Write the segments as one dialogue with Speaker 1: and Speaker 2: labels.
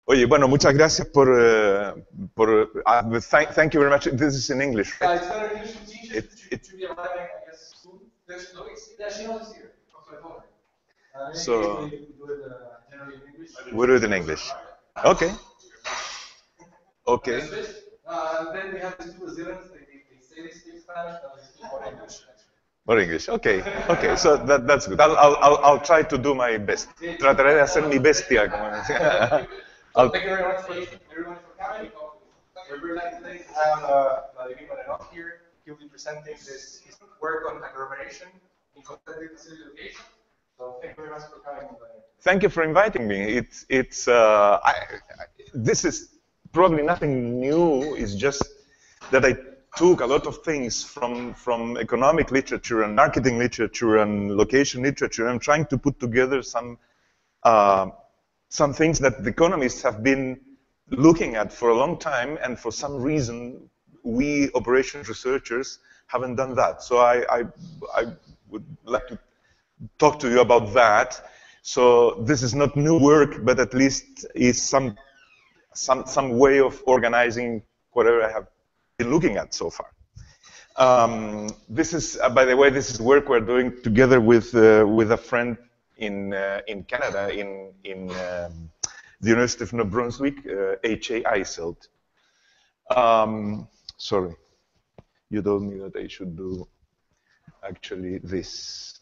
Speaker 1: Oye, bueno, muchas gracias thank you very much. This is in English, right?
Speaker 2: It's better in English. It's easier to be arriving, I guess, soon. There's no, she knows here.
Speaker 1: So,
Speaker 2: we do it generally in English.
Speaker 1: We do it in English. Okay. Okay.
Speaker 2: Then we have these two Brazilians. They say they speak Spanish, but they speak more English.
Speaker 1: More English. Okay. Okay. So that's good. I'll try to do my best. Trataré de hacer mi bestia.
Speaker 2: So thank you very much for everyone for coming. We're very glad today to have Vladimir Marianov here. He'll be presenting his work on agglomeration in competitive facility location. So thank you very much for coming.
Speaker 1: Thank you for inviting me. This is probably nothing new. It's just that I took a lot of things from economic literature and marketing literature and location literature. I'm trying to put together some things that the economists have been looking at for a long time, and for some reason, we operations researchers haven't done that. So I would like to talk to you about that. So this is not new work, but at least is some way of organizing whatever I have been looking at so far. This is, by the way, this is work we're doing together with a friend in Canada, in the University of New Brunswick, H.A. Eiselt. Sorry, you told me that I should do actually this.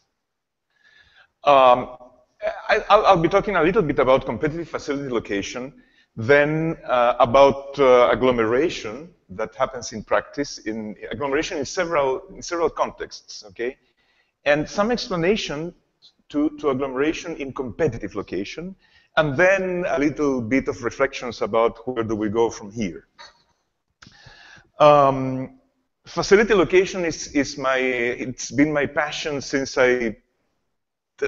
Speaker 1: I'll be talking a little bit about competitive facility location, then about agglomeration that happens in practice, in agglomeration in several contexts, okay? And some explanation to agglomeration in competitive location, and then a little bit of reflections about where do we go from here. Facility location it's been my passion since I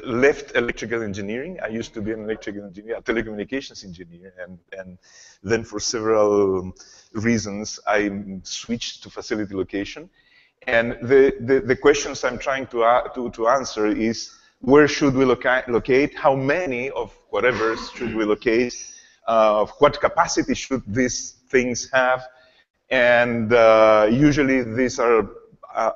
Speaker 1: left electrical engineering. I used to be an electrical engineer, a telecommunications engineer, and then for several reasons I switched to facility location. And the questions I'm trying to answer is, where should we locate? How many of whatever should we locate? What capacity should these things have? And usually these are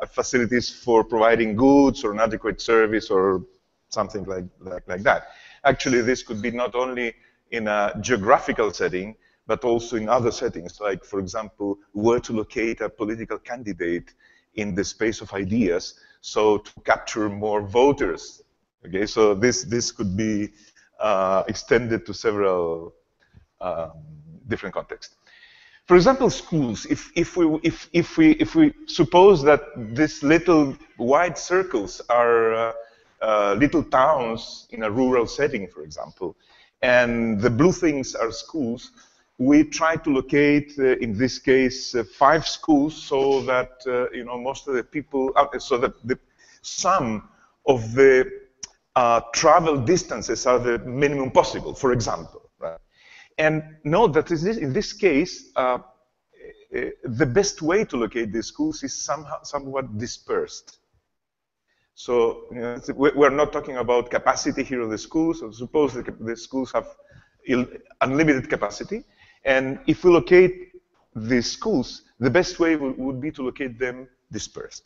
Speaker 1: facilities for providing goods or an adequate service or something like that. Actually, this could be not only in a geographical setting, but also in other settings, like, for example, where to locate a political candidate in the space of ideas, so to capture more voters. Okay, so this could be extended to several different contexts. For example, schools. If we suppose that these little white circles are little towns in a rural setting, for example, and the blue things are schools, we try to locate, in this case, 5 schools, so that most of the people, so that the sum of the travel distances are the minimum possible, for example, right? And note that in this case, the best way to locate these schools is somewhat dispersed. So we're not talking about capacity here of the schools. So suppose the schools have unlimited capacity, and if we locate these schools, the best way would be to locate them dispersed.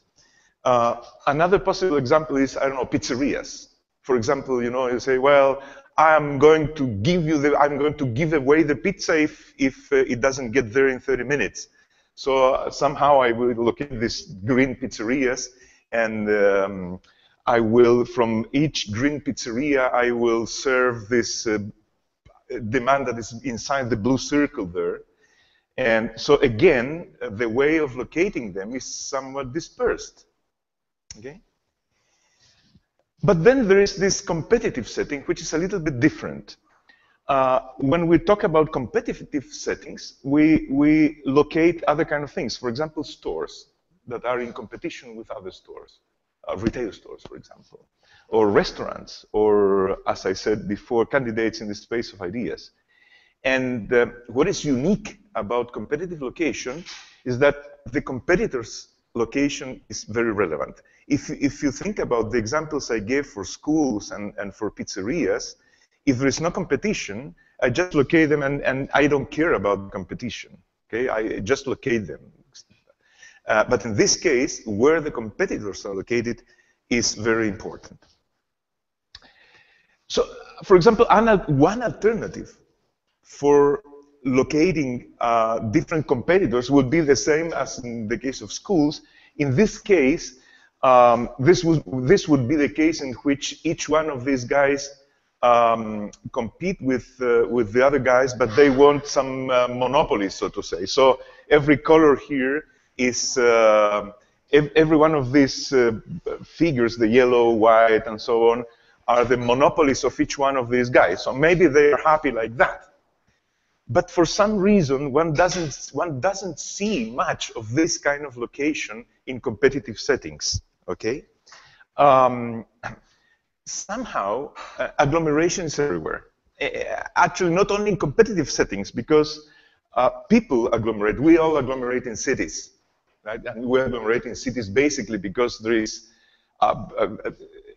Speaker 1: Another possible example is, I don't know, pizzerias. For example, you say, well, I'm going to give away the pizza if it doesn't get there in 30 minutes. So somehow I will locate these green pizzerias, and I will, from each green pizzeria, I will serve this demand that is inside the blue circle there. And so again, the way of locating them is somewhat dispersed. Okay? But then there is this competitive setting, which is a little bit different. When we talk about competitive settings, we locate other kind of things. For example, stores that are in competition with other stores, retail stores, for example, or restaurants, or, as I said before, candidates in the space of ideas. And what is unique about competitive location is that the competitor's location is very relevant. If you think about the examples I gave for schools and for pizzerias, if there is no competition, I just locate them, and I don't care about competition. Okay, I just locate them. But in this case, where the competitors are located is very important. So, for example, one alternative for locating different competitors would be the same as in the case of schools. In this case, this would be the case in which each one of these guys compete with the other guys, but they want some monopoly, so to say. So every color here is every one of these figures, the yellow, white, and so on, are the monopolies of each one of these guys. So maybe they are happy like that. But for some reason, one doesn't see much of this kind of location in competitive settings. Okay. Somehow, agglomeration is everywhere. Actually, not only in competitive settings, because people agglomerate. We all agglomerate in cities, right? And we agglomerate in cities basically because there is.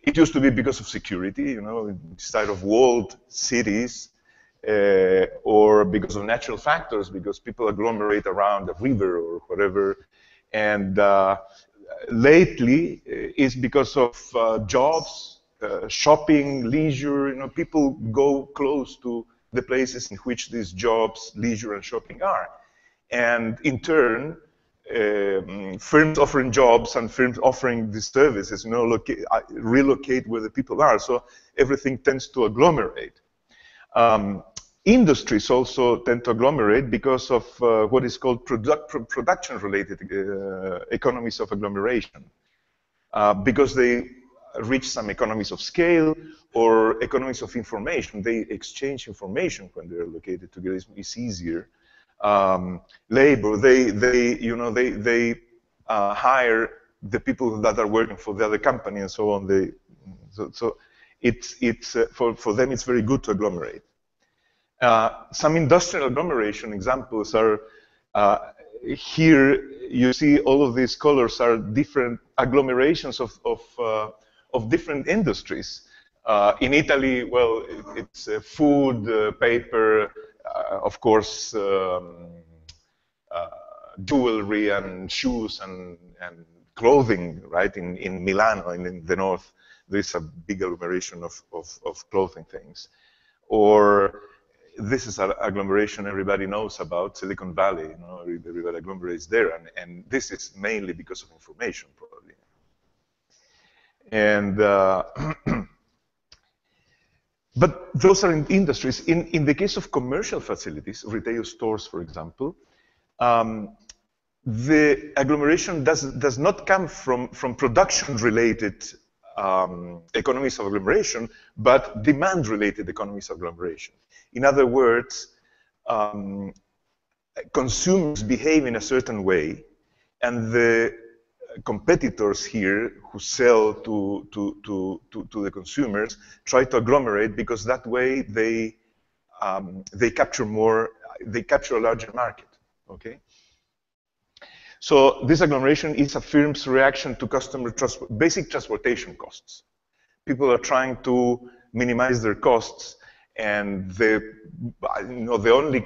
Speaker 1: It used to be because of security, you know, instead of walled cities, or because of natural factors, because people agglomerate around a river or whatever. And lately, it's because of jobs, shopping, leisure. You know, people go close to the places in which these jobs, leisure, and shopping are. And in turn, firms offering jobs and firms offering these services, you know, relocate where the people are. So everything tends to agglomerate. Industries also tend to agglomerate because of what is called production-related economies of agglomeration, because they reach some economies of scale or economies of information. They exchange information when they're located together. It's easier. Labor, they hire the people that are working for the other company and so on. So it's for them it's very good to agglomerate. Some industrial agglomeration examples are here. You see all of these colors are different agglomerations of different industries. In Italy, well, it's food, paper, of course, jewelry and shoes and clothing, right? In Milano and in the north, there's a big agglomeration of clothing things. Or this is an agglomeration everybody knows about, Silicon Valley. You know, everybody agglomerates there, and this is mainly because of information, probably. And but those are in industries. In the case of commercial facilities, retail stores, for example, the agglomeration does not come from production-related economies of agglomeration, but demand-related economies of agglomeration. In other words, consumers behave in a certain way, and the competitors here who sell to the consumers try to agglomerate, because that way they capture more, they capture a larger market. Okay. So this agglomeration is a firm's reaction to customer basic transportation costs. People are trying to minimize their costs, and the only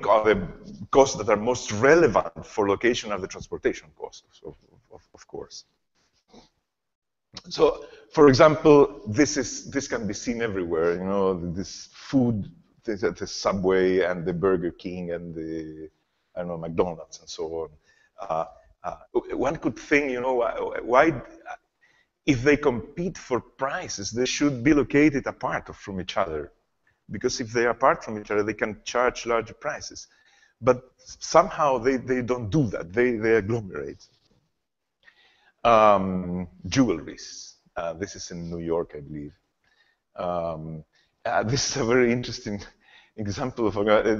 Speaker 1: costs that are most relevant for location are the transportation costs, of course. So, for example, this can be seen everywhere. You know, this food, the Subway and the Burger King and the McDonald's and so on. One could think, you know, why, if they compete for prices, they should be located apart from each other. Because if they are apart from each other, they can charge larger prices. But somehow they don't do that. They agglomerate. Jewelries. This is in New York, I believe. This is a very interesting example of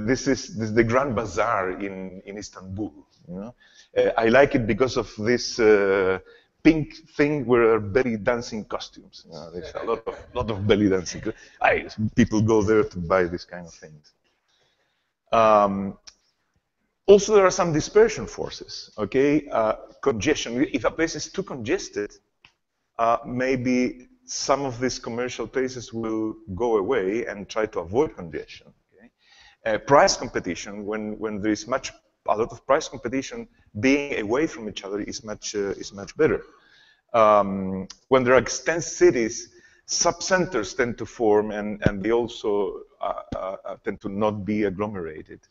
Speaker 1: this is the Grand Bazaar in Istanbul. You know? I like it because of this pink thing where belly dancing costumes. You know, there's a lot of belly dancing. People go there to buy these kind of things. Also, there are some dispersion forces. Okay, congestion. If a place is too congested, maybe some of these commercial places will go away and try to avoid congestion. Okay? price competition, when there is a lot of price competition, being away from each other is much better. When there are extensive cities, sub-centers tend to form, and they also tend to not be agglomerated.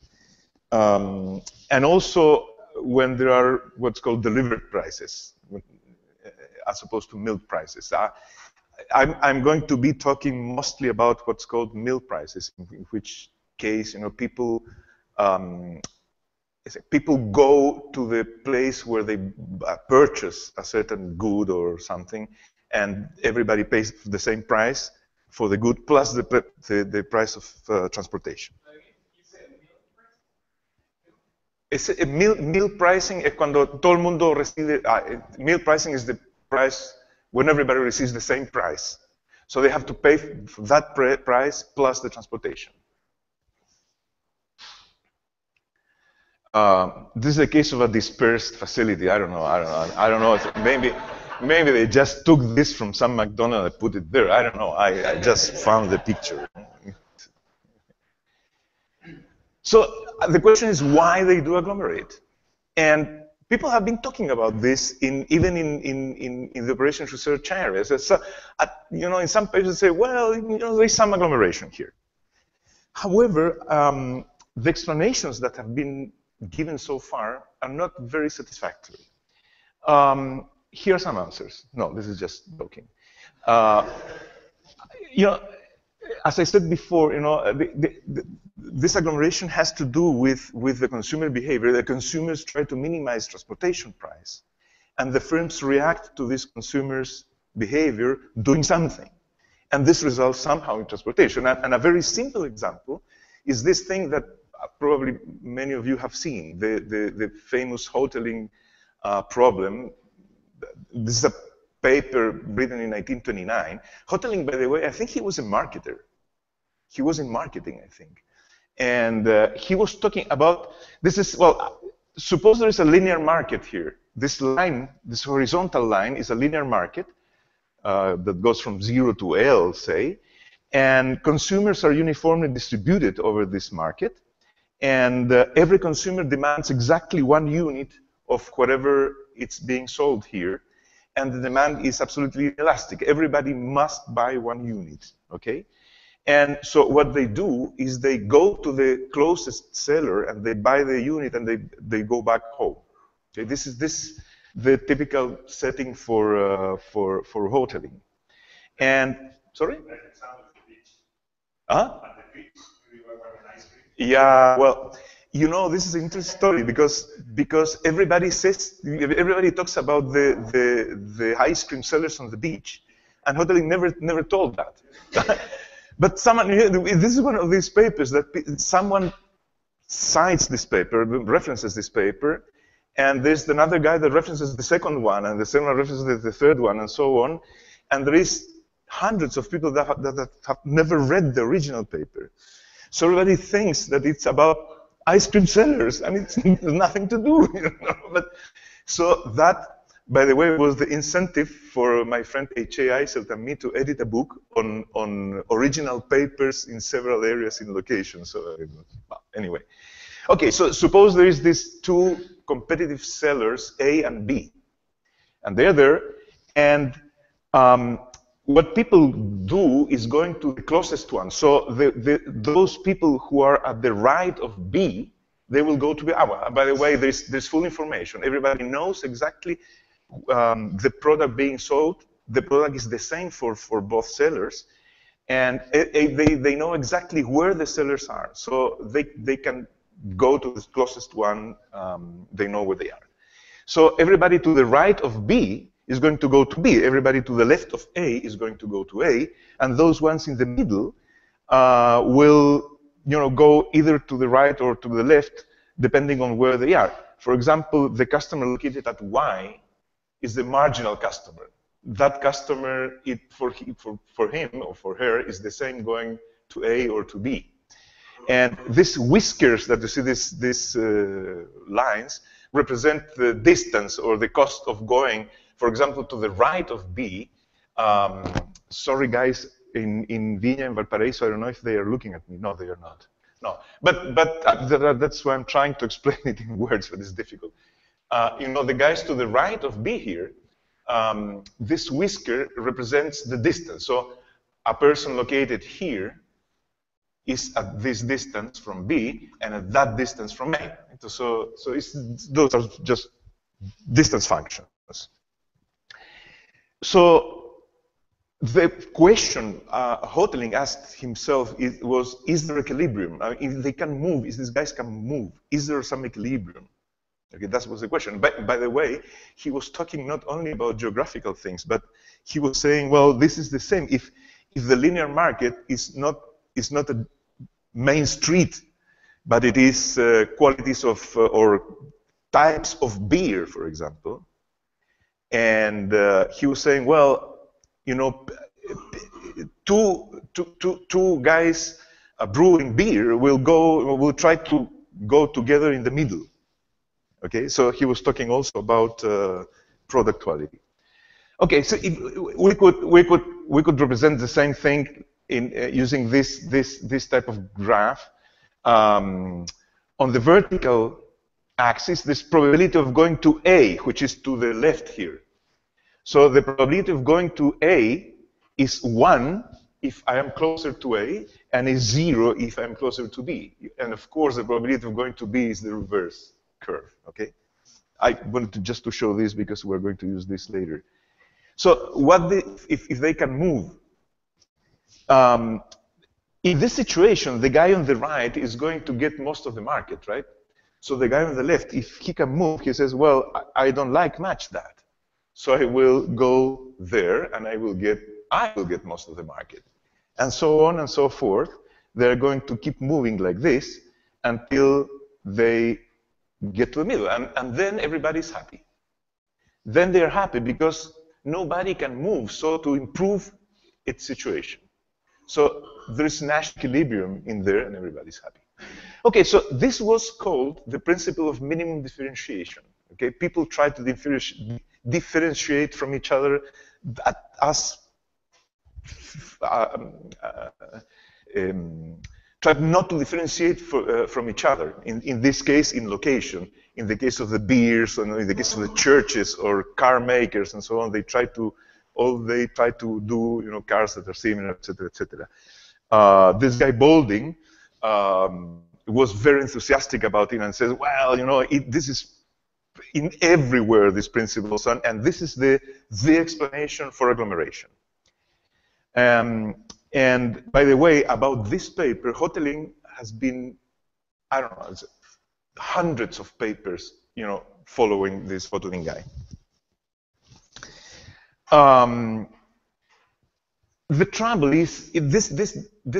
Speaker 1: And also, when there are what's called delivered prices, as opposed to milk prices. I'm going to be talking mostly about what's called milk prices, in which case, people go to the place where they purchase a certain good or something, and everybody pays the same price for the good plus the price of transportation. Meal pricing es cuando todo el mundo recibe. Meal pricing is the price when everybody receives the same price. So they have to pay that price plus the transportation. This is a case of a dispersed facility. I don't know. Maybe they just took this from some McDonald's and put it there. I don't know. I just found the picture. So the question is why they do agglomerate. And people have been talking about this even in the operations research areas. So, in some papers they say, well, there's some agglomeration here. However, the explanations that have been given so far are not very satisfactory. Here are some answers. No, this is just joking. As I said before, this agglomeration has to do with the consumer behavior. The consumers try to minimize transportation price, and the firms react to this consumer's behavior doing something. And this results somehow in transportation. And a very simple example is this thing that probably many of you have seen, the famous Hotaling problem. This is a paper written in 1929. Hotaling, by the way, I think he was a marketer. He was in marketing, I think. And he was talking about, suppose there is a linear market here. This line, this horizontal line is a linear market that goes from 0 to L, say. And consumers are uniformly distributed over this market. And every consumer demands exactly 1 unit of whatever it's being sold here. And the demand is absolutely elastic. Everybody must buy 1 unit, okay? And so what they do is they go to the closest seller and they buy the unit and they go back home. Okay, this is the typical setting for hoteling. And sorry? Huh? Yeah, well, this is an interesting story because everybody talks about the ice cream sellers on the beach, and Hotaling never told that. But this is one of these papers that someone cites this paper, references this paper, and there's another guy that references the second one, and the second one references the third one, and so on. And there is hundreds of people that have never read the original paper. So everybody thinks that it's about ice cream sellers, and it's nothing to do. But so that, by the way, was the incentive for my friend H.A. Eiselt and me to edit a book on original papers in several areas in location. So anyway. Okay, so suppose there is these 2 competitive sellers, A and B. And they're there, and what people do is going to the closest one. So those people who are at the right of B, they will go to B. By the way, there's full information. Everybody knows exactly the product being sold. The product is the same for both sellers, and they know exactly where the sellers are. So they can go to the closest one. They know where they are. So everybody to the right of B is going to go to B. Everybody to the left of A is going to go to A, and those ones in the middle will go either to the right or to the left, depending on where they are. For example, the customer located at Y is the marginal customer. That customer, for him or for her, is the same going to A or to B. And these whiskers that you see, these lines, represent the distance or the cost of going, for example, to the right of B. Sorry, guys, in Viña and Valparaiso, I don't know if they are looking at me. No, they are not. No, but that's why I'm trying to explain it in words, but it's difficult. You know, the guys to the right of B here, this whisker represents the distance. So a person located here is at this distance from B and at that distance from A. So those are just distance functions. So the question Hotaling asked himself was, is there equilibrium? I mean, if they can move, if these guys can move, is there some equilibrium? Okay, that was the question. By the way, he was talking not only about geographical things, but he was saying, well, this is the same. If the linear market is not a main street, but it is qualities of or types of beer, for example, and he was saying, well, you know, two guys brewing beer will try to go together in the middle. Okay, so he was talking also about product quality. Okay, so if we could represent the same thing in using this type of graph. On the vertical axis, this probability of going to A, which is to the left here. So the probability of going to A is 1 if I am closer to A, and is 0 if I'm closer to B. And of course, the probability of going to B is the reverse curve. Okay, I wanted just to show this because we're going to use this later. So if they can move? In this situation, the guy on the right is going to get most of the market, right? So the guy on the left, if he can move, he says, well, I don't like much that. So I will go there and I will get most of the market. And so on and so forth. They're going to keep moving like this until they get to the middle. And then everybody's happy. Then they're happy because nobody can move, so to improve its situation. So there's Nash equilibrium in there and everybody's happy. Okay, so this was called the principle of minimum differentiation. Okay, people try to differentiate from each other try not to differentiate from each other. In this case, in location. In the case of the beers, and in the case of the churches or car makers and so on, they try to do, you know, cars that are similar, etc., etc. This guy Boulding was very enthusiastic about it and says, well, you know, this is in everywhere, these principles, and this is the explanation for agglomeration. And by the way, about this paper, Hotaling has been, I don't know, hundreds of papers, you know, following this Hotaling guy. The trouble is, this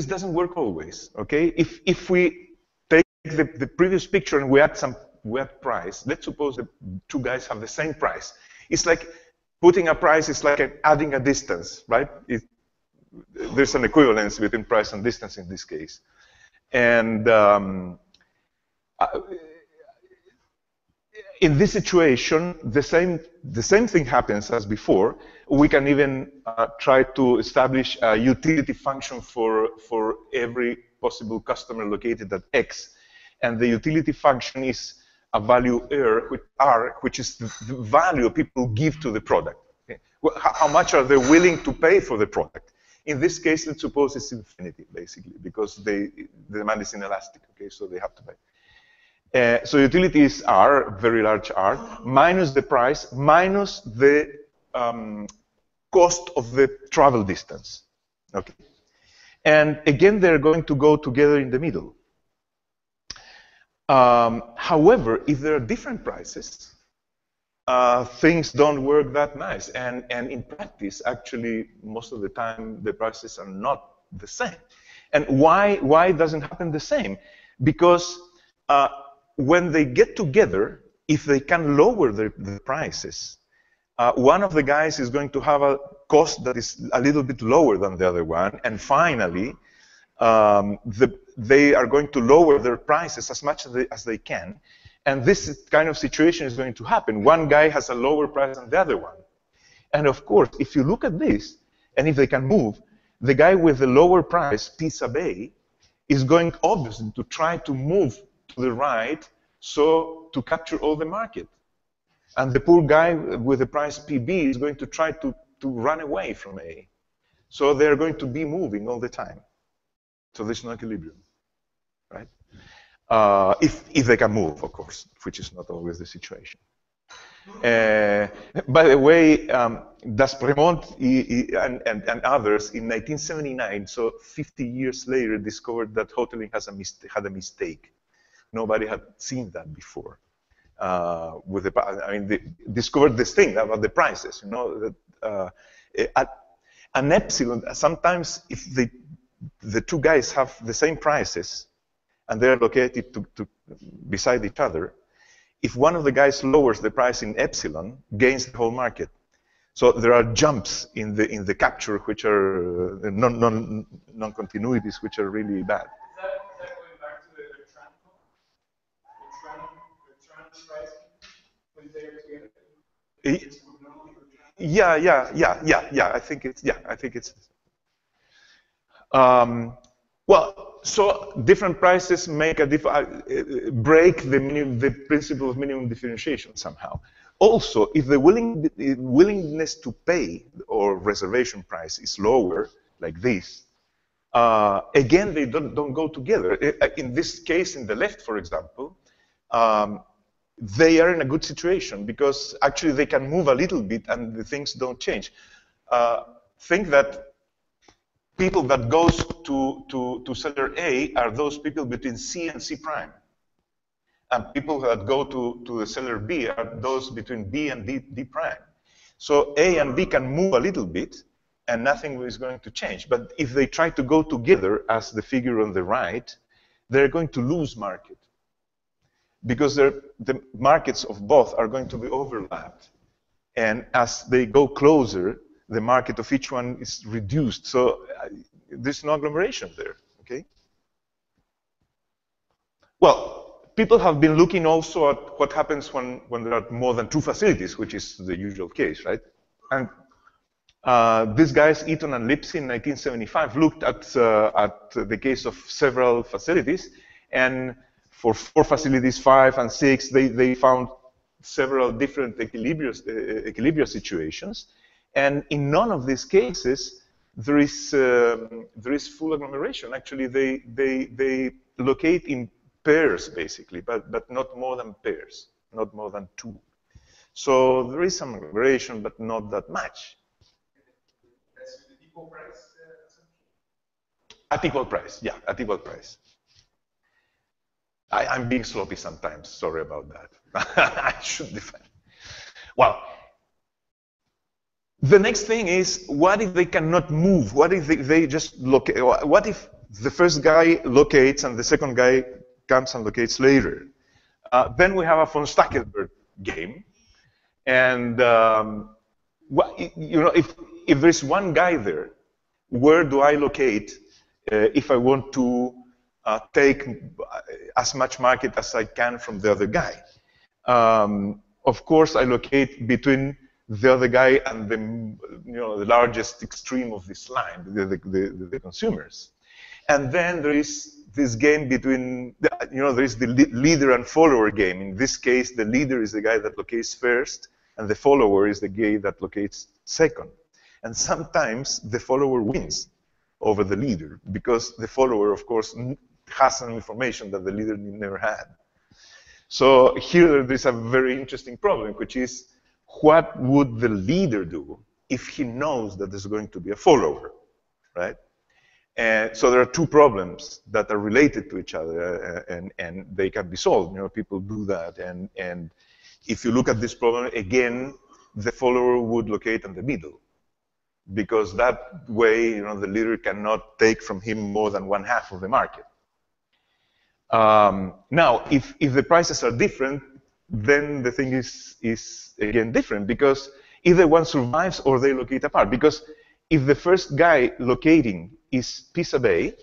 Speaker 1: doesn't work always. Okay, if we take the previous picture and we add price, let's suppose the two guys have the same price. It's like putting a price is like adding a distance, right? There's an equivalence between price and distance in this case. And in this situation, the same thing happens as before. We can even try to establish a utility function for every possible customer located at X. And the utility function is a value R, which is the value people give to the product. Okay? How much are they willing to pay for the product? In this case, let's suppose it's infinity, basically, because the demand is inelastic, okay, so they have to pay. So utility is R, very large R, minus the price, minus the cost of the travel distance, okay? And again, they're going to go together in the middle. However, if there are different prices, things don't work that nice. And in practice, actually, most of the time, the prices are not the same. And why doesn't happen the same? Because when they get together, if they can lower the prices, one of the guys is going to have a cost that is a little bit lower than the other one. And finally, they are going to lower their prices as much as they can. And this kind of situation is going to happen. One guy has a lower price than the other one. And of course, if you look at this, and if they can move, the guy with the lower price, P sub A, is going obviously to try to move to the right so to capture all the market. And the poor guy with the price PB is going to try to run away from A. So they're going to be moving all the time. So there's no equilibrium, right? If they can move, of course, which is not always the situation. By the way, Dispersion and others in 1979, so 50 years later, discovered that Hotaling had a mistake. Nobody had seen that before. They discovered this thing about the prices. You know that an epsilon. Sometimes, if the two guys have the same prices and they're located beside each other, if one of the guys lowers the price in epsilon, gains the whole market. So there are jumps in the capture which are non-continuities, which are really bad.
Speaker 2: Is that going back to the Tran price when they are together?
Speaker 1: Yeah. I think it's. Well, so different prices make a break the principle of minimum differentiation somehow. Also, if the willingness to pay or reservation price is lower, like this, again they don't go together. In this case, in the left, for example, they are in a good situation because actually they can move a little bit and the things don't change. Think that people that goes to seller A are those people between C and C prime. And people that go to the seller B are those between B and D prime. So A and B can move a little bit and nothing is going to change. But if they try to go together as the figure on the right, they're going to lose market. Because the markets of both are going to be overlapped. And as they go closer, the market of each one is reduced. So there's no agglomeration there, okay? Well, people have been looking also at what happens when there are more than two facilities, which is the usual case, right? And these guys, Eaton and Lipsy, in 1975, looked at the case of several facilities. And for 4 facilities, 5 and 6, they found several different equilibrium situations. And in none of these cases, there is full agglomeration. Actually, they locate in pairs, basically, but not more than pairs, not more than 2. So there is some agglomeration, but not that much.
Speaker 2: That's with the equal price assumption?
Speaker 1: At equal price, yeah, at equal price. I'm being sloppy sometimes, sorry about that. I should define. Well, the next thing is, what if they cannot move? What if they just locate? What if the first guy locates and the second guy comes and locates later? Then we have a von Stackelberg game. And if there's one guy there, where do I locate if I want to take as much market as I can from the other guy? Of course, I locate between the other guy and the largest extreme of this line, the consumers. And then there is this game between, there is the leader and follower game. In this case, the leader is the guy that locates first, and the follower is the guy that locates second. And sometimes the follower wins over the leader, because the follower, of course, has some information that the leader never had. So here there's a very interesting problem, which is, what would the leader do if he knows that there's going to be a follower, right? And so there are 2 problems that are related to each other, and they can be solved. People do that, and if you look at this problem again, the follower would locate in the middle, because that way, the leader cannot take from him more than 1/2 of the market. Now, if the prices are different, then the thing is again different, because either one survives or they locate apart. Because if the first guy locating is P sub A,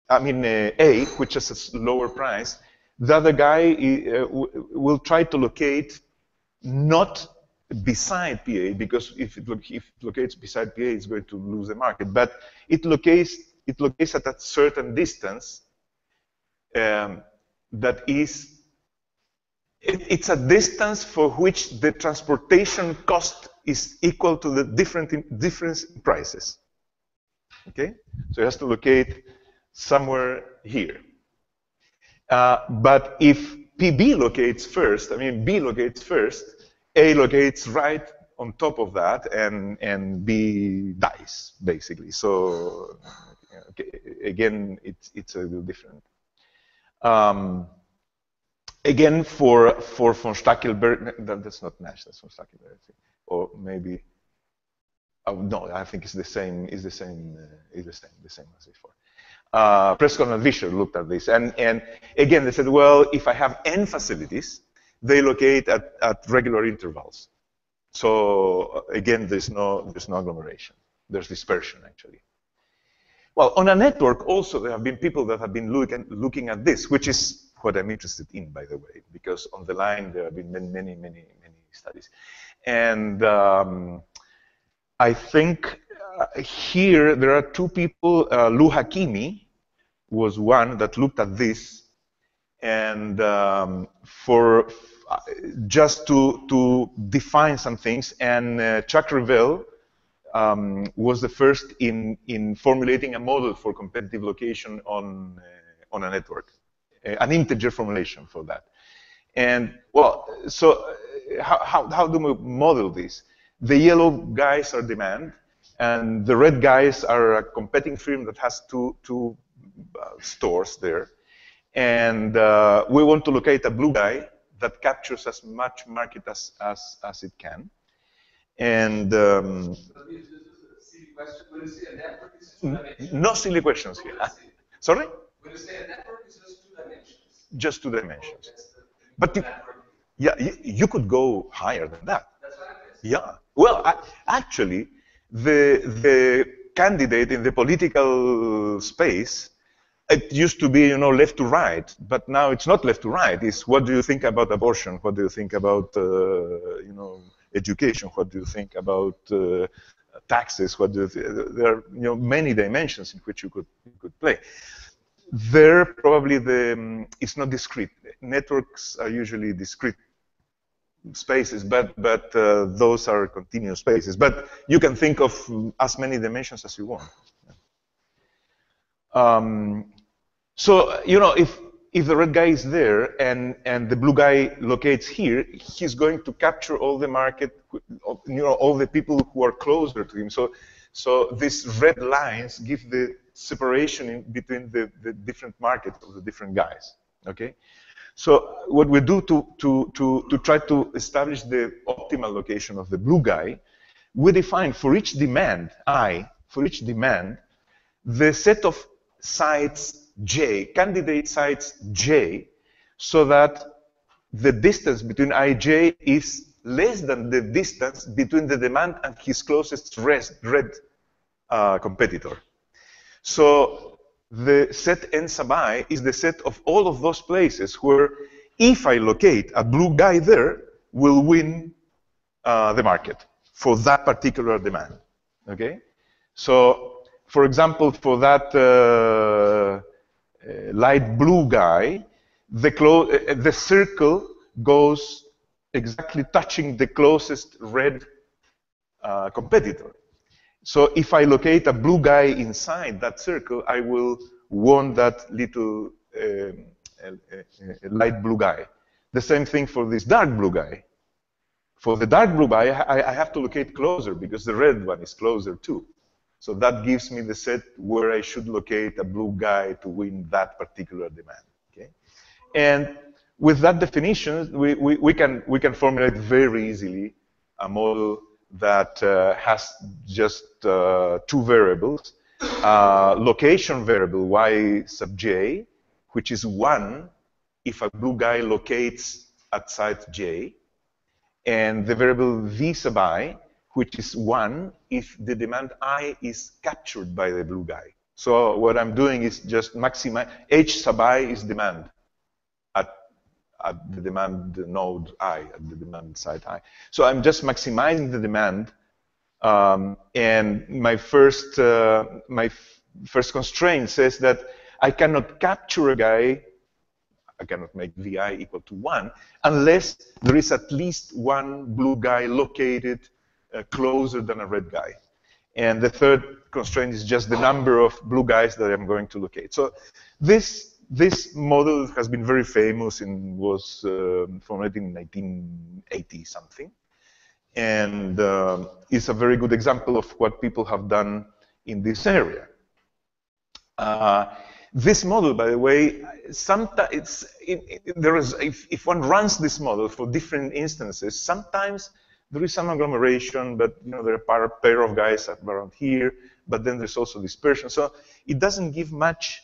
Speaker 1: A, which is a lower price, the other guy will try to locate not beside PA, because if it locates beside PA, it's going to lose the market. But it locates it locates at a certain distance that is, it's a distance for which the transportation cost is equal to the difference in prices. Okay? So it has to locate somewhere here. But if PB locates first, I mean B locates first, A locates right on top of that, and B dies, basically. So okay, again, it's a little different. Again, for von Stackelberg, that's not Nash, that's von Stackelberg, or maybe. Oh no, I think it's the same. It's the same as before. Prescott and Vischer looked at this, and again they said, well, if I have n facilities, they locate at regular intervals. So again, there's no agglomeration. There's dispersion actually. Well, on a network also there have been people that have been looking at this, which is what I'm interested in, by the way, because on the line there have been many studies, and I think here there are two people. Lou Hakimi was one that looked at this, and just to define some things, and Chuck Revell was the first in formulating a model for competitive location on a network, an integer formulation for that. And well, so how do we model this? The yellow guys are demand, and the red guys are a competing firm that has two stores there. And we want to locate a blue guy that captures as much market as it can. And no silly questions here. Sorry?
Speaker 2: When you say a network, it's just 2 dimensions.
Speaker 1: Just 2 dimensions. But you could go higher than that.
Speaker 2: That's what it is.
Speaker 1: Yeah. Well, actually, the candidate in the political space, it used to be, left to right, but now it's not left to right. It's what do you think about abortion? What do you think about, education? What do you think about taxes? What do you there are, many dimensions in which you could play. There, probably it's not discrete. Networks are usually discrete spaces, but those are continuous spaces. But you can think of as many dimensions as you want. So if the red guy is there and the blue guy locates here, he's going to capture all the market, all the people who are closer to him. So these red lines give the separation between the different markets of the different guys. Okay. So what we do to try to establish the optimal location of the blue guy, we define for each demand, for each demand, the set of sites J, candidate sites J, so that the distance between Ij is less than the distance between the demand and his closest red competitor. So the set N sub I is the set of all of those places where, if I locate a blue guy there, will win the market for that particular demand. Okay? So, for example, for that light blue guy, the circle goes exactly touching the closest red competitor. So if I locate a blue guy inside that circle, I will want that little light blue guy. The same thing for this dark blue guy. For the dark blue guy, I have to locate closer because the red one is closer too. So that gives me the set where I should locate a blue guy to win that particular demand. Okay? And with that definition, we can formulate very easily a model that has just 2 variables. Location variable y sub j, which is 1 if a blue guy locates at site j, and the variable v sub I, which is 1 if the demand I is captured by the blue guy. So what I'm doing is just maximize, h sub I is demand at the demand node I, at the demand site I. So I'm just maximizing the demand, and my first, first constraint says that I cannot capture a guy, I cannot make VI equal to 1, unless there is at least one blue guy located closer than a red guy. And the third constraint is just the number of blue guys that I'm going to locate. So this model has been very famous and was formulated in 1980 something. And it's a very good example of what people have done in this area. This model, by the way, sometimes if one runs this model for different instances, sometimes there is some agglomeration, but there are a pair of guys around here, but then there's also dispersion. So it doesn't give much.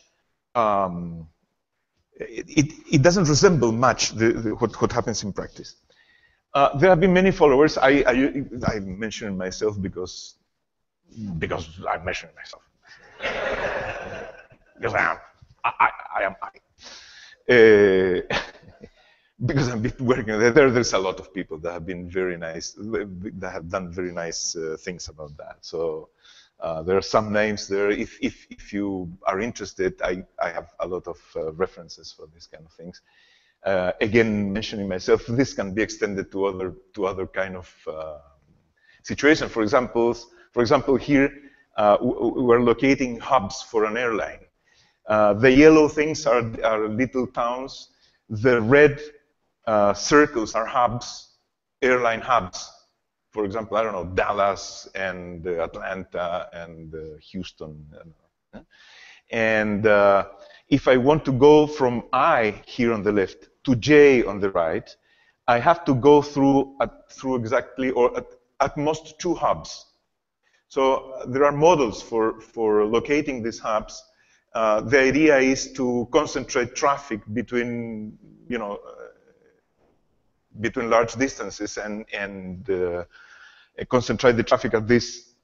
Speaker 1: It doesn't resemble much what happens in practice. There have been many followers. I mention myself because I'm mentioning myself. Because I am I. Because I've been working there. There's a lot of people that have been very nice, that have done very nice things about that. So there are some names there. If you are interested, I have a lot of references for these kind of things. Again, mentioning myself, this can be extended to other kind of situations. For example, here we're locating hubs for an airline. The yellow things are little towns. The red circles are hubs, airline hubs. For example, I don't know, Dallas and Atlanta and Houston. And if I want to go from I here on the left to J on the right, I have to go through exactly, or at most 2 hubs. So there are models for locating these hubs. The idea is to concentrate traffic between, between large distances and concentrate the traffic at these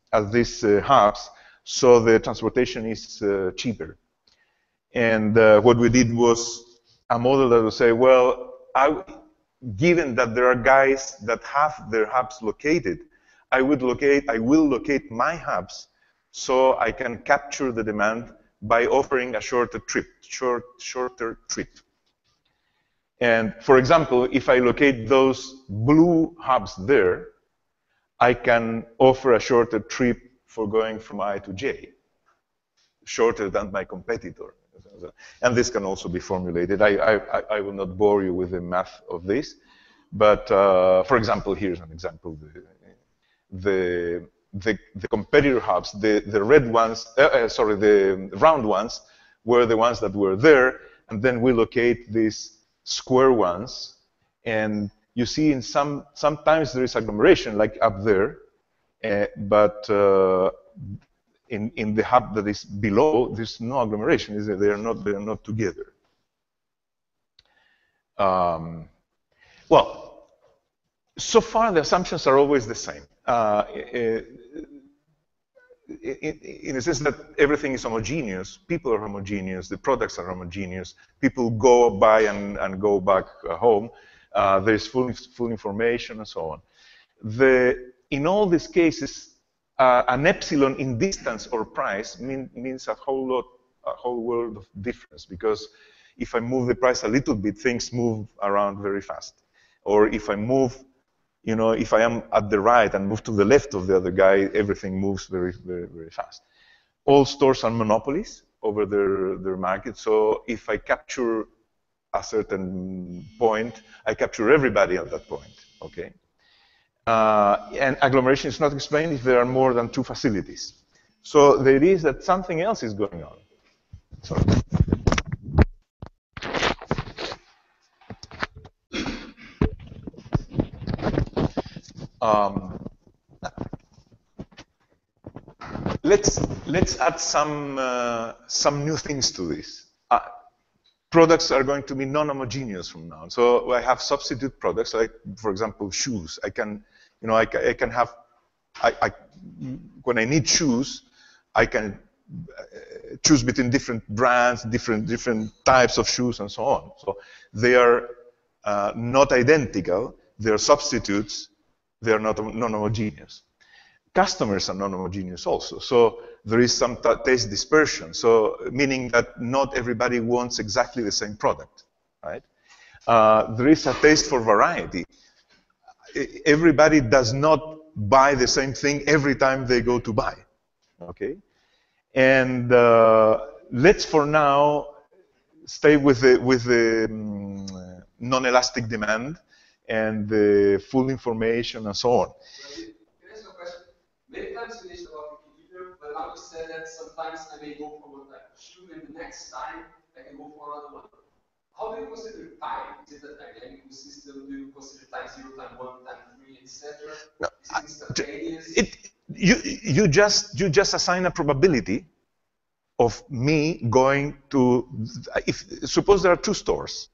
Speaker 1: hubs, so the transportation is cheaper. And what we did was a model that would say, well, given that there are guys that have their hubs located, I will locate my hubs so I can capture the demand by offering a shorter trip. And for example, if I locate those blue hubs there, I can offer a shorter trip for going from I to J, shorter than my competitor. And this can also be formulated. I will not bore you with the math of this, but for example, here's an example. The competitor hubs, the red ones, the round ones were the ones that were there, and then we locate these square ones, and you see sometimes there is agglomeration, like up there, but in the hub that is below, there's no agglomeration. They are not together. Well, so far the assumptions are always the same. In a sense that everything is homogeneous, people are homogeneous, the products are homogeneous, people go by and go back home, there's full information and so on. In all these cases, an epsilon in distance or price means a whole world of difference, because if I move the price a little bit, things move around very fast. Or if I move, if I am at the right and move to the left of the other guy, everything moves very, very, very fast. All stores are monopolies over their market, so if I capture a certain point, I capture everybody at that point, okay? And agglomeration is not explained if there are more than 2 facilities. So the idea is that something else is going on. Sorry. Let's add some new things to this. Products are going to be non-homogeneous from now on. So I have substitute products, like for example shoes. I can have when I need shoes, I can choose between different brands, different types of shoes, and so on. So they are not identical. They are substitutes. They are not non-homogeneous. Customers are non-homogeneous also. So there is some taste dispersion. So meaning that not everybody wants exactly the same product, right? There is a taste for variety. Everybody does not buy the same thing every time they go to buy, okay? And let's for now stay with the non-elastic demand and the full information and so on.
Speaker 3: Can I ask a question? Many times you mentioned about Wikipedia, but now you said that sometimes I may go for one type of shoe and the next time I can go for another one. How do you consider time? Is it a dynamic system? Do you consider time 0, time 1, time 3, etc.?
Speaker 1: No,
Speaker 3: is it instantaneous?
Speaker 1: You just assign a probability of me going to, suppose there are 2 stores.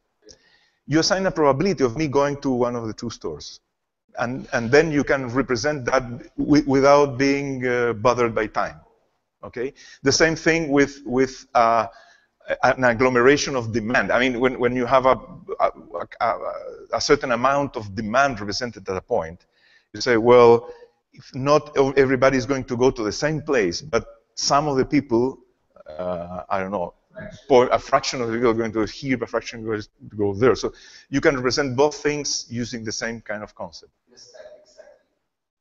Speaker 1: You assign a probability of me going to one of the 2 stores. And then you can represent that without being bothered by time, okay? The same thing with an agglomeration of demand. I mean, when you have a certain amount of demand represented at a point, you say, well, if not everybody is going to go to the same place, but some of the people, I don't know, a fraction of the people are going to here, a fraction goes to go there. So you can represent both things using the same kind of concept.
Speaker 3: In a static setting.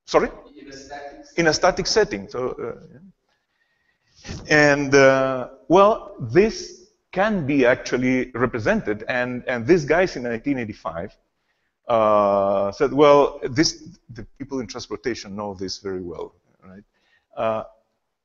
Speaker 1: Sorry?
Speaker 3: In a static setting.
Speaker 1: In a static setting. So, and well, this can be actually represented, and these guys in 1985 said, well, the people in transportation know this very well, right?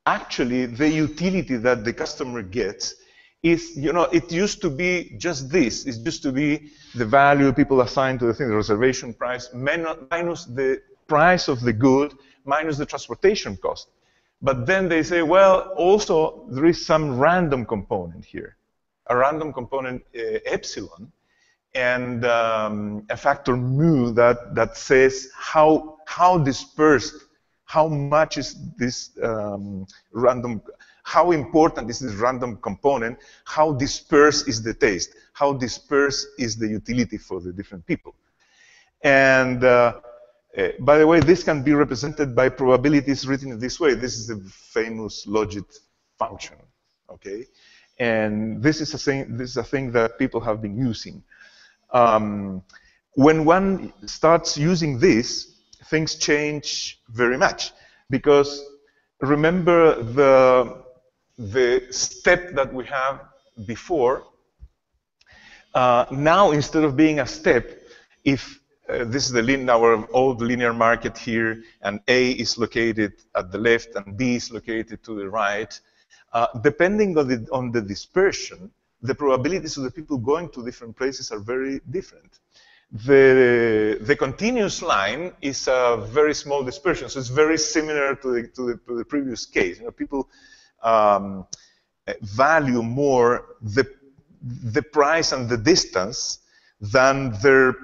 Speaker 1: Actually, the utility that the customer gets is, it used to be just this. It used to be the value people assign to the thing, the reservation price, minus the price of the good, minus the transportation cost. But then they say, well, also there is some random component here, a random component epsilon, and a factor mu that says how dispersed, how much is this random. How important is this random component? How dispersed is the taste? How dispersed is the utility for the different people? And by the way, this can be represented by probabilities written in this way. This is a famous logit function, okay? And this is a thing that people have been using. When one starts using this, things change very much, because remember the step that we have before. Now, instead of being a step, if this is our old linear market here, and A is located at the left and B is located to the right, depending on the dispersion, the probabilities of the people going to different places are very different. The continuous line is a very small dispersion, so it's very similar to the previous case. People value more the price and the distance than their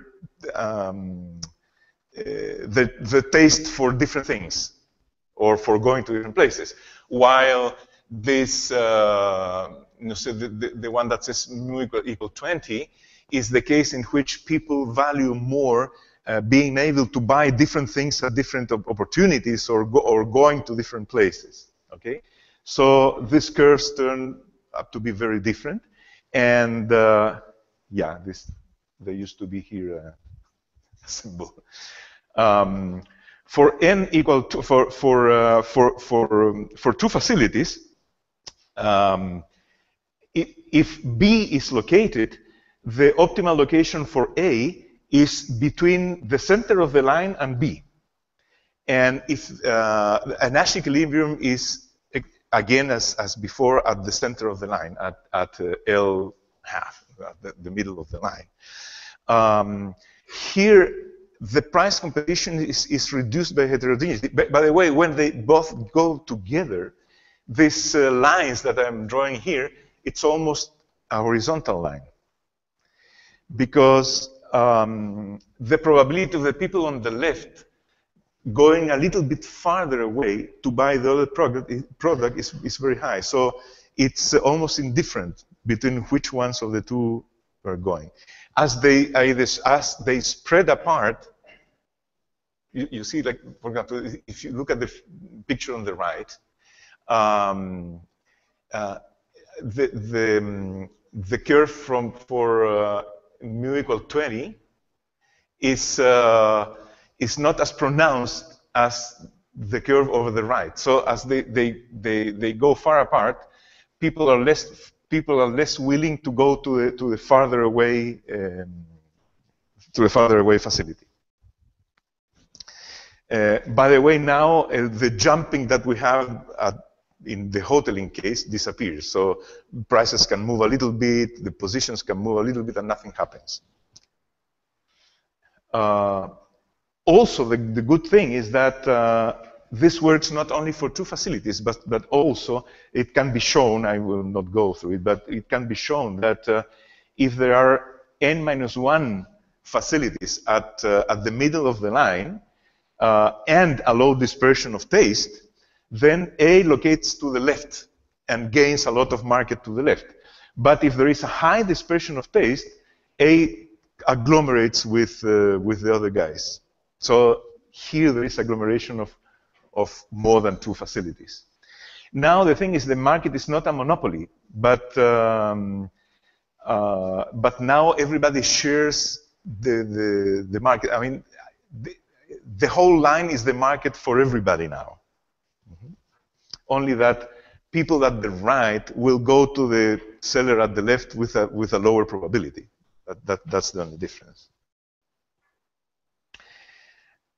Speaker 1: the taste for different things or for going to different places. While this, so the one that says mu equal 20 is the case in which people value more being able to buy different things at different opportunities or going to different places. Okay, so these curves turn up to be very different, and yeah, they used to be here a symbol. For n equal to for 2 facilities, if B is located, the optimal location for A is between the center of the line and B. And if a Nash equilibrium is, again, as before, at the center of the line, at L half, the middle of the line. Here, the price competition is reduced by heterogeneity. By the way, when they both go together, these lines that I'm drawing here, it's almost a horizontal line. Because the probability of the people on the left going a little bit farther away to buy the other product is very high. So it's almost indifferent between which ones of the 2 are going. As they spread apart, you see, like, for example, if you look at the picture on the right, the curve for mu equal 20 is not as pronounced as the curve over the right. So as they go far apart, people are less willing to go to the farther away facility. By the way, now the jumping that we have in the Hotaling case disappears. So prices can move a little bit, the positions can move a little bit, and nothing happens. Also, the good thing is that this works not only for two facilities, but also it can be shown, I will not go through it, but it can be shown that if there are n-1 facilities at the middle of the line and a low dispersion of taste, then A locates to the left and gains a lot of market to the left. But if there is a high dispersion of taste, A agglomerates with the other guys. So here there is agglomeration of more than two facilities. Now the thing is, the market is not a monopoly, but now everybody shares the market. I mean, the whole line is the market for everybody now. Only that people at the right will go to the seller at the left with a lower probability. That's the only difference.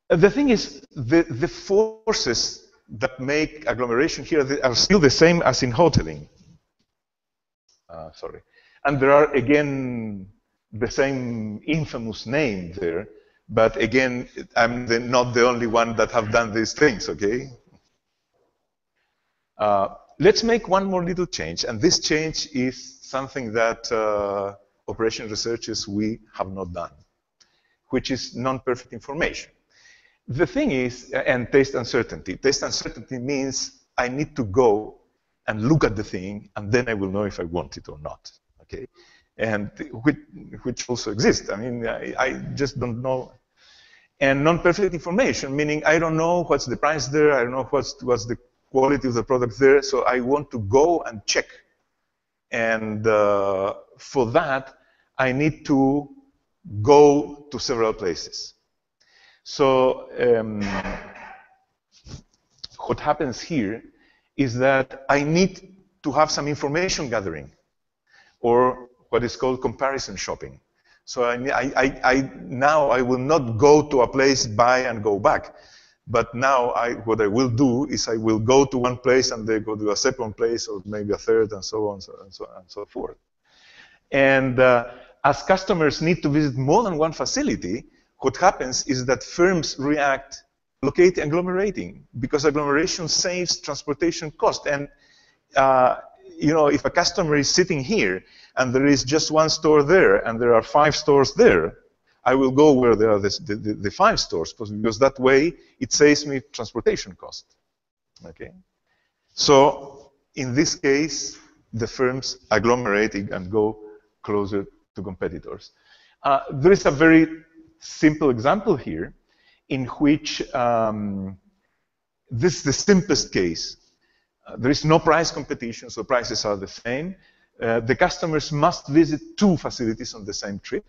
Speaker 1: The thing is, the forces that make agglomeration here are still the same as in Hotaling. Sorry. And there are, again, the same infamous name there. But again, I'm not the only one that have done these things, okay? Let's make one more little change. And this change is something that operation researchers, we have not done, which is non-perfect information. The thing is, and taste uncertainty. Taste uncertainty means I need to go and look at the thing, and then I will know if I want it or not, okay? And which also exists. I mean, I just don't know. And non-perfect information, meaning I don't know what's the price there, I don't know what's the quality of the product there, so I want to go and check. And for that, I need to go to several places. So what happens here is that I need to have some information gathering, or what is called comparison shopping. So now I will not go to a place, buy, and go back. But now what I will do is I will go to one place and then go to a second place, or maybe a third, and so on and so forth. And as customers need to visit more than one facility, what happens is that firms react locating, agglomerating, because agglomeration saves transportation cost. And you know, if a customer is sitting here and there is just one store there and there are 5 stores there, I will go where there are the 5 stores, because that way it saves me transportation cost. Okay. So in this case, the firms agglomerate and go closer to competitors. There is a very simple example here in which this is the simplest case. There is no price competition, so prices are the same. The customers must visit 2 facilities on the same trip,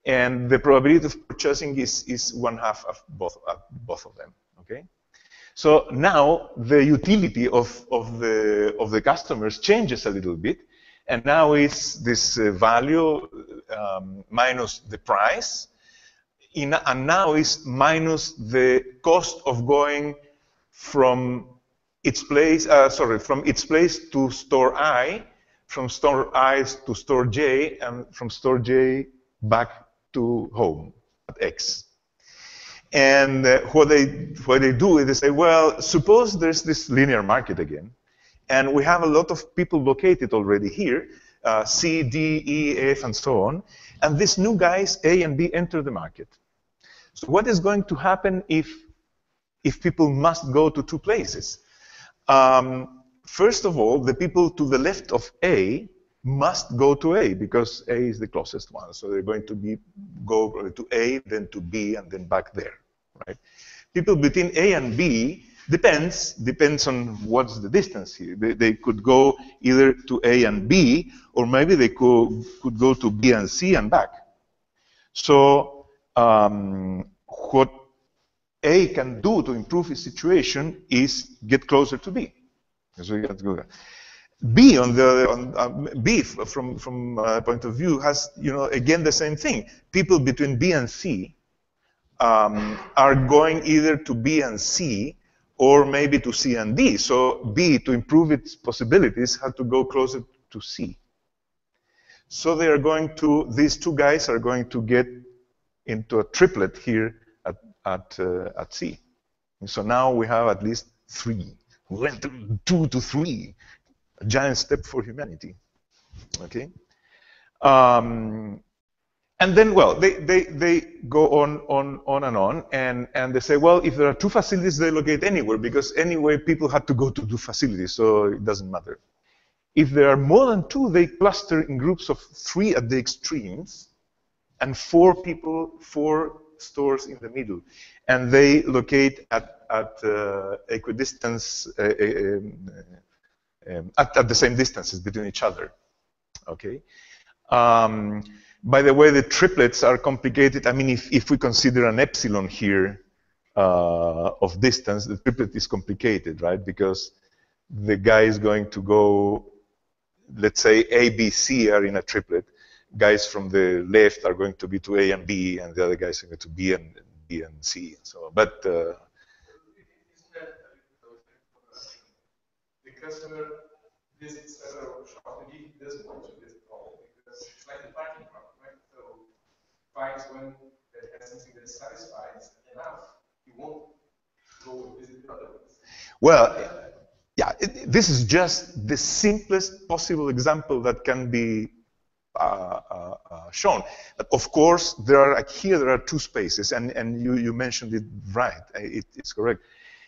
Speaker 1: and the probability of purchasing is 1/2 of both of them. Okay, so now the utility of the customers changes a little bit, and now is this value minus the price, and now is minus the cost of going from its place, from its place to store I, from store I to store J, and from store J back to home at X. And what they do is they say, well, suppose there's this linear market again, and we have a lot of people located already here, C, D, E, F, and so on, and these new guys, A and B, enter the market. So what is going to happen if people must go to 2 places? First of all, the people to the left of A must go to A, because A is the closest one. So they're going to go to A, then to B, and then back there, right? People between A and B Depends on what's the distance here. They could go either to A and B, or maybe they could go to B and C and back. So what A can do to improve his situation is get closer to B. So you have to go there. B B from point of view has, again the same thing. People between B and C are going either to B and C or maybe to C and D. So B, to improve its possibilities, had to go closer to C. So they are going to, these two guys are going to get into a triplet here at C. And so now we have at least 3. We went to 2 to 3. A giant step for humanity. Okay? And then, well, they go on and they say, well, if there are 2 facilities, they locate anywhere, because anyway, people had to go to 2 facilities, so it doesn't matter. If there are more than 2, they cluster in groups of 3 at the extremes, and 4 stores in the middle. And they locate at equidistance, at the same distances between each other. Okay? By the way, the triplets are complicated. I mean, if we consider an epsilon here of distance, the triplet is complicated, right? Because the guy is going to go, let's say A, B, C are in a triplet. Guys from the left are going to be to A and B, and the other guys are going to B and C, and so on. But
Speaker 2: the customer visits several shops, and he doesn't want to visit all, because it's like the parking problem, right? So finds one that has something that satisfies enough, he won't go visit the other ones.
Speaker 1: Well, yeah, this is just the simplest possible example that can be shown. But of course, there are 2 spaces, and you mentioned it right. It's correct.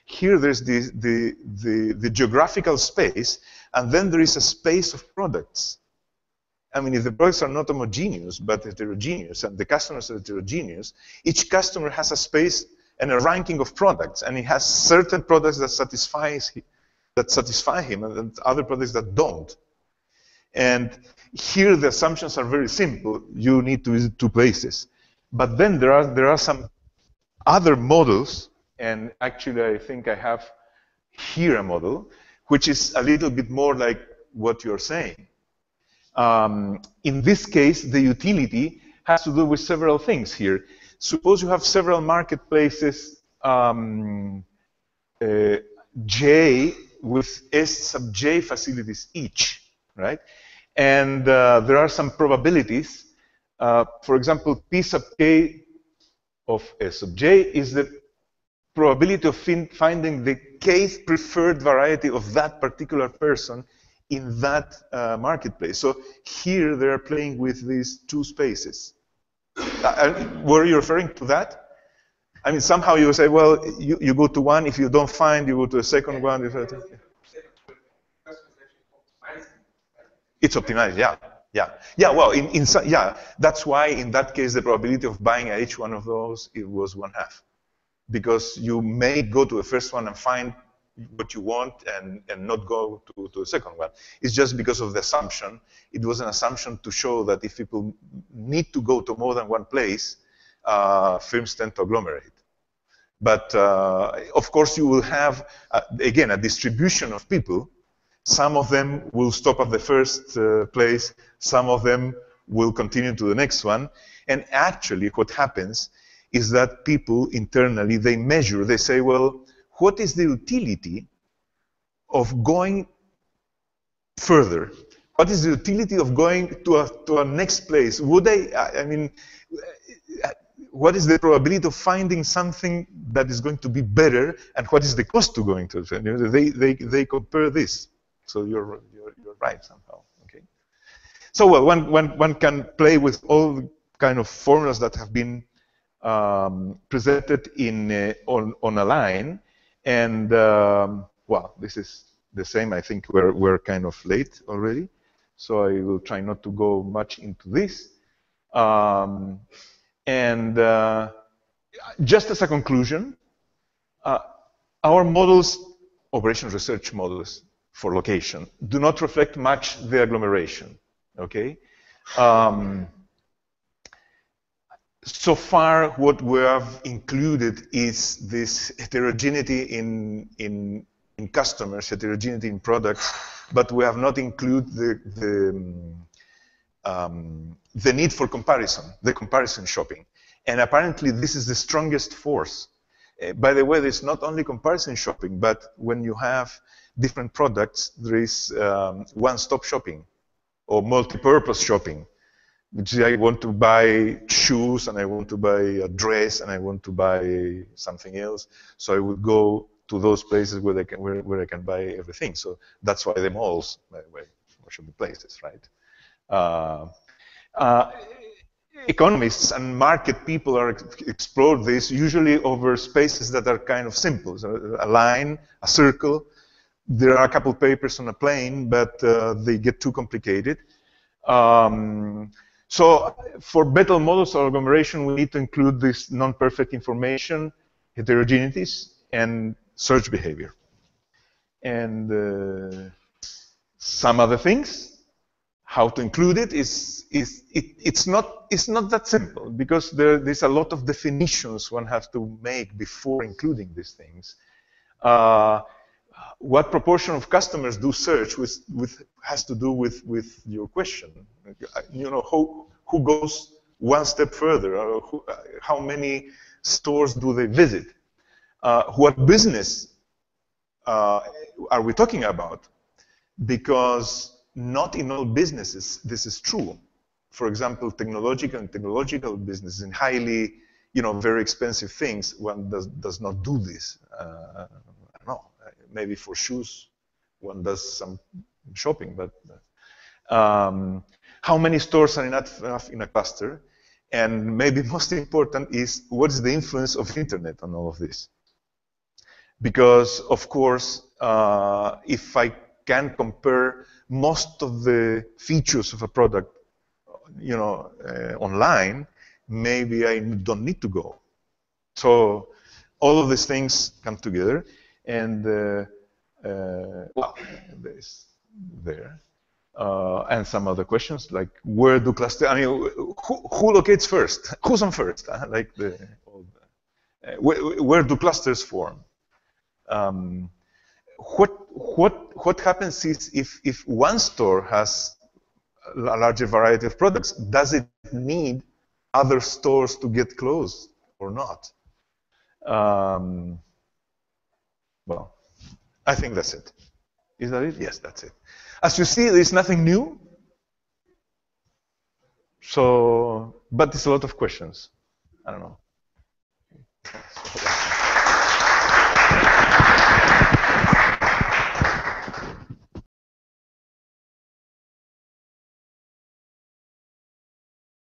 Speaker 1: Here there's the geographical space, and then there is a space of products. I mean, if the products are not homogeneous, but heterogeneous, and the customers are heterogeneous, each customer has a space and a ranking of products, and he has certain products that satisfy him, and other products that don't. And here the assumptions are very simple. You need to visit 2 places. But then there are some other models, and actually I think I have here a model, which is a little bit more like what you're saying. In this case, the utility has to do with several things here. Suppose you have several marketplaces, J with S sub J facilities each, right? And there are some probabilities. For example, P sub K of S sub J is the probability of finding the kth preferred variety of that particular person in that marketplace. So here they are playing with these 2 spaces. Were you referring to that? I mean, somehow you say, well, you go to one. If you don't find, you go to the second one. It's optimized, yeah. Well, that's why in that case the probability of buying each one of those, it was 1/2, because you may go to the first one and find what you want and not go to the second one. It's just because of the assumption. It was an assumption to show that if people need to go to more than one place, firms tend to agglomerate. But of course, you will have again a distribution of people. Some of them will stop at the first place. Some of them will continue to the next one. And actually, what happens is that people internally, they measure, they say, well, what is the utility of going further? What is the utility of going to a next place? Would I mean, what is the probability of finding something that is going to be better, and what is the cost to going to it? They compare this. So you're right somehow. Okay. So well, one can play with all kind of formulas that have been presented on a line, and well, this is the same. I think we're kind of late already, so I will try not to go much into this. And just as a conclusion, Our models, operation research models for location, do not reflect much the agglomeration, okay? So far, what we have included is this heterogeneity in customers, heterogeneity in products, but we have not included the need for comparison, the comparison shopping. And apparently, this is the strongest force. By the way, there's not only comparison shopping, but when you have different products, there is one-stop shopping or multi-purpose shopping. Which I want to buy shoes, and I want to buy a dress, and I want to buy something else. So I would go to those places where I can buy everything. So that's why the malls, by the way, should be places, right? Economists and market people are explore this usually over spaces that are kind of simple. So a line, a circle. There are a couple papers on a plane, but they get too complicated. So for better models of agglomeration, we need to include this non-perfect information, heterogeneities, and search behavior. And some other things, how to include it it's not that simple, because there's a lot of definitions one has to make before including these things. What proportion of customers do search has to do with your question. You know, who goes one step further, or how many stores do they visit? What business are we talking about? Because not in all businesses this is true. For example, technological businesses and highly, very expensive things, one does not do this. I don't know. Maybe for shoes, one does some shopping, but how many stores are enough in a cluster? And maybe most important is, what is the influence of internet on all of this? Because, of course, if I can compare most of the features of a product, online, maybe I don't need to go. So all of these things come together. And well, there's there. And some other questions like, where do clusters? I mean, who locates first? Who's on first? Like where do clusters form? What happens is if one store has a larger variety of products, does it need other stores to get close or not? Well, I think that's it. Is that it? Yes, that's it. As you see, there's nothing new. So, but it's a lot of questions. I don't know.